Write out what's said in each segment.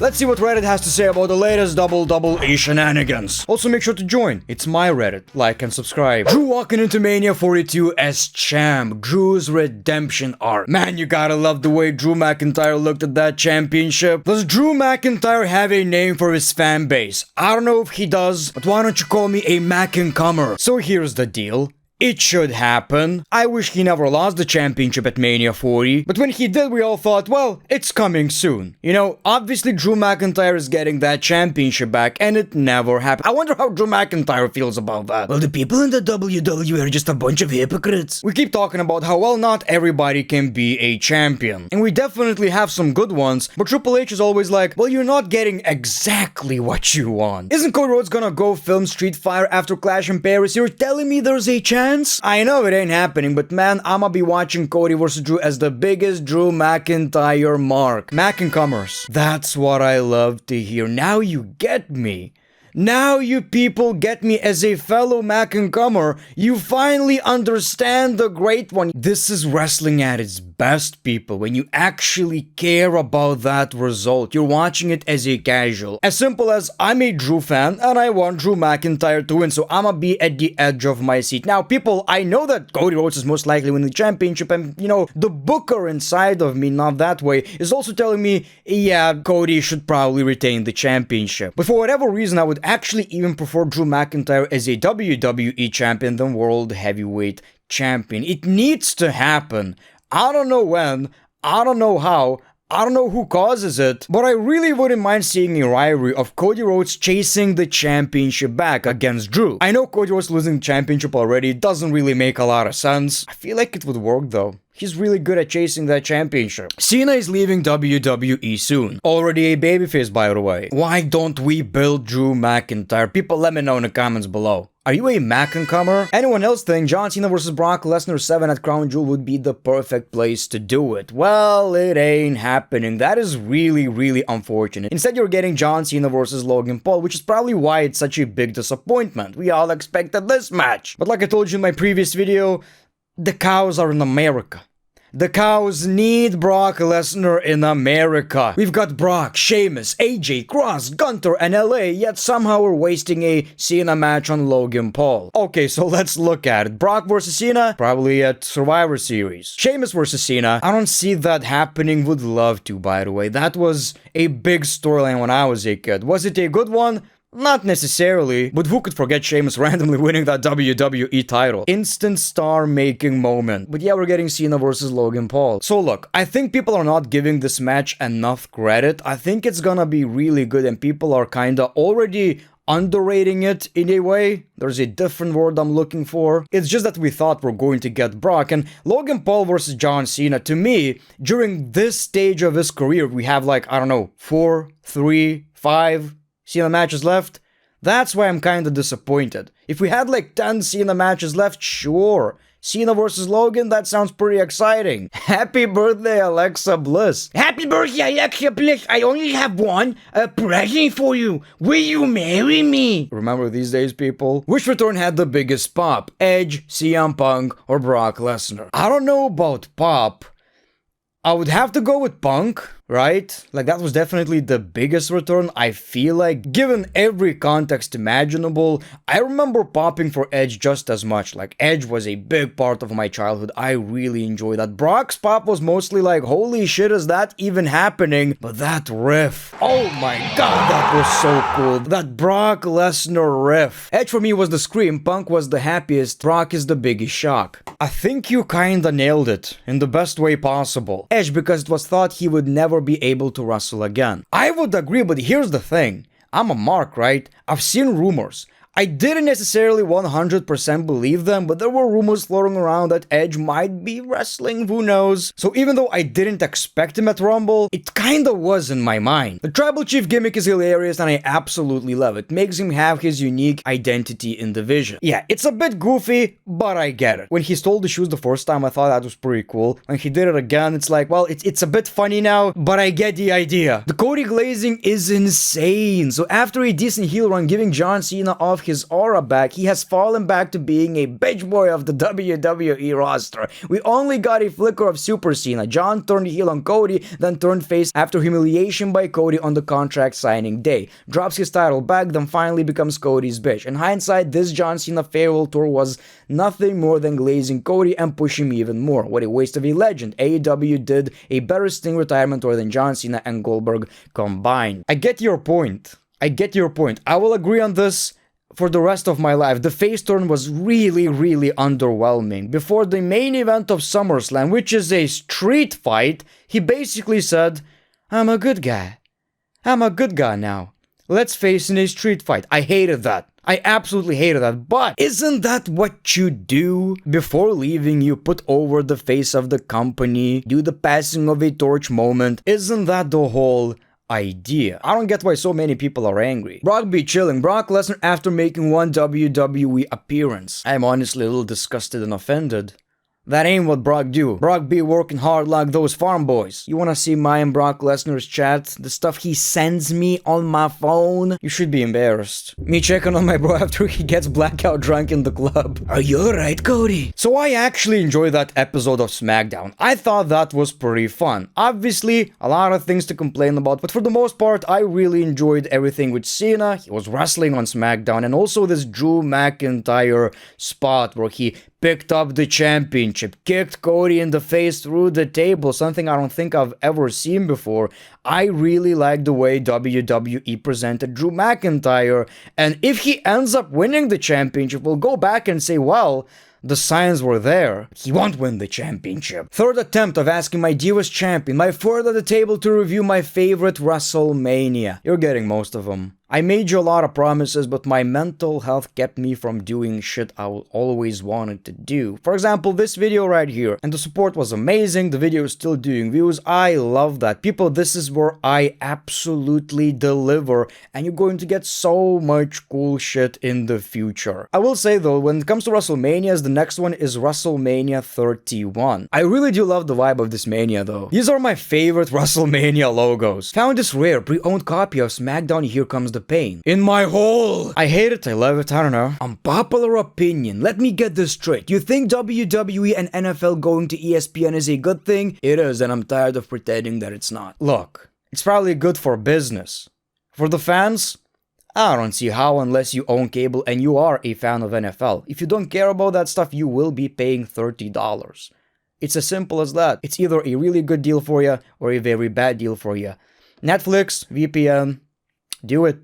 Let's see what Reddit has to say about the latest WWE shenanigans. Also make sure to join, it's my Reddit, like and subscribe. Drew walking into Mania 42 as champ, Drew's redemption arc. Man, you gotta love the way Drew McIntyre looked at that championship. Does Drew McIntyre have a name for his fan base? I don't know if he does, but why don't you call me a Mac'ncomer? So here's the deal. It should happen. I wish he never lost the championship at Mania 40, but when he did, we all thought, well, it's coming soon. You know, obviously Drew McIntyre is getting that championship back, and it never happened. I wonder how Drew McIntyre feels about that. Well, the people in the WWE are just a bunch of hypocrites. We keep talking about how, well, not everybody can be a champion, and we definitely have some good ones, but Triple H is always like, well, you're not getting exactly what you want. Isn't Cody Rhodes gonna go film Street Fighter after Clash in Paris? You're telling me there's a chance? I know it ain't happening, but man, I'ma be watching Cody vs. Drew as the biggest Drew McIntyre mark. Mac'ncomers. That's what I love to hear. Now you get me. Now you people get me as a fellow Mac'ncomer. You finally understand the great one. This is wrestling at its best, people, when you actually care about that result. You're watching it as a casual. As simple as, I'm a Drew fan and I want Drew McIntyre to win, so I'ma be at the edge of my seat. Now, people, I know that Cody Rhodes is most likely winning the championship, and, you know, the booker inside of me, not that way, is also telling me, yeah, Cody should probably retain the championship. But for whatever reason, I would actually even prefer Drew McIntyre as a WWE champion than World Heavyweight Champion. It needs to happen. I don't know when, I don't know how, I don't know who causes it, but I really wouldn't mind seeing a rivalry of Cody Rhodes chasing the championship back against Drew. I know Cody Rhodes losing the championship already, it doesn't really make a lot of sense. I feel like it would work though. He's really good at chasing that championship. Cena is leaving WWE soon. Already a babyface, by the way. Why don't we build Drew McIntyre? People, let me know in the comments below. Are you a Mac'ncomer? Anyone else think John Cena vs. Brock Lesnar 7 at Crown Jewel would be the perfect place to do it? Well, it ain't happening. That is really, really unfortunate. Instead, you're getting John Cena vs. Logan Paul, which is probably why it's such a big disappointment. We all expected this match. But like I told you in my previous video, the cows are in America. The cows need Brock Lesnar in America. We've got Brock, Sheamus, AJ, Cross, Gunter, and LA, yet somehow we're wasting a Cena match on Logan Paul. Okay, so let's look at it. Brock versus Cena? Probably at Survivor Series. Sheamus versus Cena? I don't see that happening. Would love to, by the way. That was a big storyline when I was a kid. Was it a good one? Not necessarily, but who could forget Sheamus randomly winning that WWE title? Instant star-making moment. But yeah, we're getting Cena versus Logan Paul. So look, I think people are not giving this match enough credit. I think it's gonna be really good and people are kinda already underrating it in a way. There's a different word I'm looking for. It's just that we thought we're going to get Brock, and Logan Paul versus John Cena, to me, during this stage of his career, we have like, I don't know, 4, 3, 5... Cena matches left. That's why I'm kinda disappointed. If we had like 10 Cena matches left, sure. Cena versus Logan, that sounds pretty exciting. Happy birthday, Alexa Bliss. Happy birthday, Alexa Bliss. I only have a present for you. Will you marry me? Remember these days, people? Which return had the biggest pop? Edge, CM Punk, or Brock Lesnar? I don't know about pop. I would have to go with Punk, right? Like, that was definitely the biggest return, I feel like. Given every context imaginable, I remember popping for Edge just as much. Like, Edge was a big part of my childhood. I really enjoyed that. Brock's pop was mostly like, holy shit, is that even happening? But that riff, oh my god, that was so cool. That Brock Lesnar riff. Edge for me was the scream, Punk was the happiest, Brock is the biggest shock. I think you kinda nailed it, in the best way possible. Edge, because it was thought he would never be able to wrestle again. I would agree, but here's the thing. I'm a mark, right? I've seen rumors. I didn't necessarily 100% believe them, but there were rumors floating around that Edge might be wrestling, who knows. So even though I didn't expect him at Rumble, it kinda was in my mind. The Tribal Chief gimmick is hilarious and I absolutely love it. Makes him have his unique identity in the division. Yeah, it's a bit goofy, but I get it. When he stole the shoes the first time, I thought that was pretty cool. When he did it again, it's like, well, it's a bit funny now, but I get the idea. The Cody glazing is insane. So after a decent heel run, giving John Cena off his aura back, he has fallen back to being a bitch boy of the WWE roster. We only got a flicker of Super Cena. John turned heel on Cody, then turned face after humiliation by Cody on the contract signing day. Drops his title back, then finally becomes Cody's bitch. In hindsight, this John Cena farewell tour was nothing more than glazing Cody and pushing me even more. What a waste of a legend. AEW did a better Sting retirement tour than John Cena and Goldberg combined. I get your point. I will agree on this for the rest of my life. The face turn was really underwhelming. Before the main event of SummerSlam, which is a street fight, he basically said, I'm a good guy now. Let's face in a street fight. I hated that. I absolutely hated that. But isn't that what you do? Before leaving, you put over the face of the company, do the passing of a torch moment. Isn't that the whole idea? I don't get why so many people are angry. Brock be chilling. Brock Lesnar after making one WWE appearance. I'm honestly a little disgusted and offended. That ain't what Brock do. Brock be working hard like those farm boys. You wanna see my and Brock Lesnar's chat? The stuff he sends me on my phone? You should be embarrassed. Me checking on my bro after he gets blackout drunk in the club. Are you alright, Cody? So I actually enjoyed that episode of SmackDown. I thought that was pretty fun. Obviously, a lot of things to complain about, but for the most part, I really enjoyed everything with Cena. He was wrestling on SmackDown, and also this Drew McIntyre spot where he picked up the championship, kicked Cody in the face through the table, something I don't think I've ever seen before. I really like the way WWE presented Drew McIntyre, and if he ends up winning the championship, we'll go back and say, well, the signs were there. He won't win the championship. Third attempt of asking my Divas champion, my fourth at the table, to review my favorite WrestleMania. You're getting most of them. I made you a lot of promises, but my mental health kept me from doing shit I always wanted to do. For example, this video right here. And the support was amazing. The video is still doing views. I love that. People, this is where I absolutely deliver. And you're going to get so much cool shit in the future. I will say though, when it comes to WrestleManias, the next one is WrestleMania 31. I really do love the vibe of this mania though. These are my favorite WrestleMania logos. Found this rare pre-owned copy of SmackDown Here Comes the Pain in my hole. I hate it, I love it, I don't know. Unpopular opinion. Let me get this straight. You think WWE and NFL going to ESPN is a good thing? It is, and I'm tired of pretending that it's not. Look, it's probably good for business. For the fans, I don't see how unless you own cable and you are a fan of NFL. If you don't care about that stuff, you will be paying $30. It's as simple as that. It's either a really good deal for you or a very bad deal for you. Netflix, VPN, do it.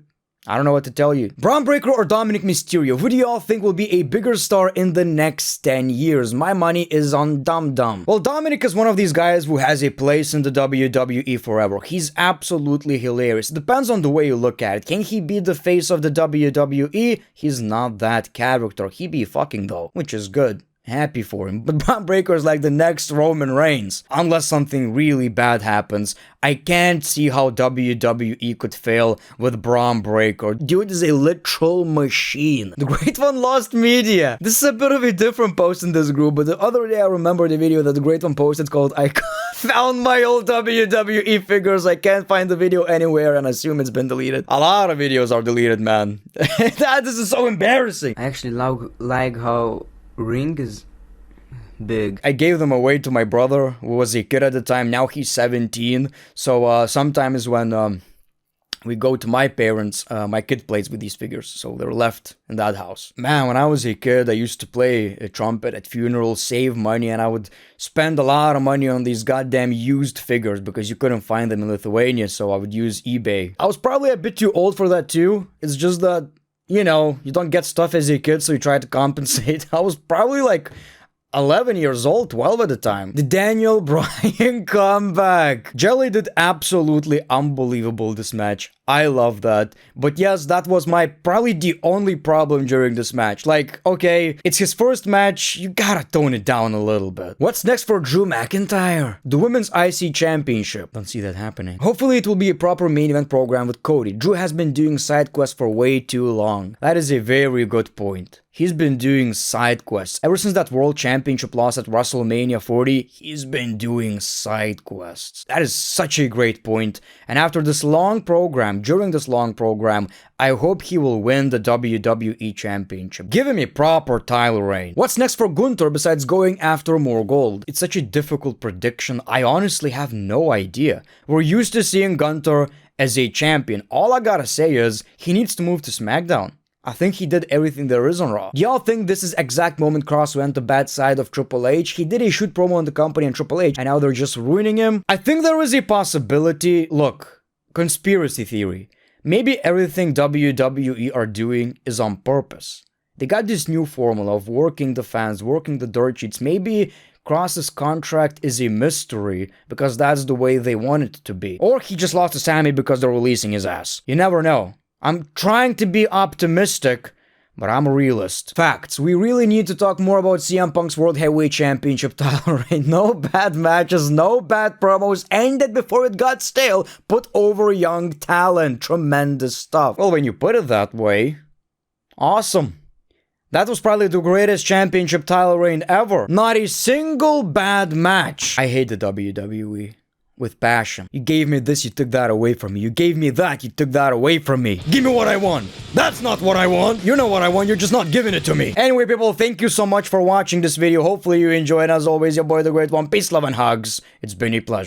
I don't know what to tell you. Braun Breaker or Dominic Mysterio? Who do y'all think will be a bigger star in the next 10 years? My money is on Dum Dum. Well, Dominic is one of these guys who has a place in the WWE forever. He's absolutely hilarious. Depends on the way you look at it. Can he be the face of the WWE? He's not that character. He be fucking though, which is good. Happy for him. But Braun Breaker is like the next Roman Reigns. Unless something really bad happens, I can't see how WWE could fail with Braun Breaker. Dude is a literal machine. The Great One lost media. This is a bit of a different post in this group, but the other day I remember the video that the Great One posted called I found my old WWE figures. I can't find the video anywhere and assume it's been deleted. A lot of videos are deleted, man. This is so embarrassing. I actually like how ring is big. I gave them away to my brother, who was a kid at the time. Now he's 17. So sometimes when we go to my parents, my kid plays with these figures. So they're left in that house. Man, when I was a kid, I used to play a trumpet at funerals, save money, and I would spend a lot of money on these goddamn used figures because you couldn't find them in Lithuania. So I would use eBay. I was probably a bit too old for that too. It's just that, you know, you don't get stuff as a kid, so you try to compensate. I was probably like 11 years old, 12 at the time. The Daniel Bryan comeback. Jelly did absolutely unbelievable this match. I love that. But yes, that was probably the only problem during this match. Like, okay, it's his first match, you gotta tone it down a little bit. What's next for Drew McIntyre? The Women's IC Championship. Don't see that happening. Hopefully it will be a proper main event program with Cody. Drew has been doing side quests for way too long. That is a very good point. he's been doing side quests. Ever since that World Championship loss at WrestleMania 40, he's been doing side quests. That is such a great point. And after this long program, during this long program, I hope he will win the WWE Championship. Give him a proper title reign. What's next for Gunther besides going after more gold? It's such a difficult prediction. I honestly have no idea. We're used to seeing Gunther as a champion. All I gotta say is, he needs to move to SmackDown. I think he did everything there is on Raw. Do y'all think this is exact moment Cross went the bad side of Triple H? He did a shoot promo on the company and Triple H, and now they're just ruining him? I think there is a possibility. Look, conspiracy theory. Maybe everything WWE are doing is on purpose. They got this new formula of working the fans, working the dirt sheets. Maybe Cross's contract is a mystery because that's the way they want it to be. Or he just lost to Sammy because they're releasing his ass. You never know. I'm trying to be optimistic, but I'm a realist. Facts. We really need to talk more about CM Punk's World Heavyweight Championship title reign. No bad matches, no bad promos, ended before it got stale, put over young talent. Tremendous stuff. Well, when you put it that way, awesome. That was probably the greatest championship title reign ever. Not a single bad match. I hate the WWE. With passion. You gave me this, you took that away from me. You gave me that, you took that away from me. Give me what I want. That's not what I want. You know what I want, you're just not giving it to me. Anyway, people, thank you so much for watching this video. Hopefully you enjoyed. As always, your boy, The Great One. Peace, love, and hugs. It's been a pleasure.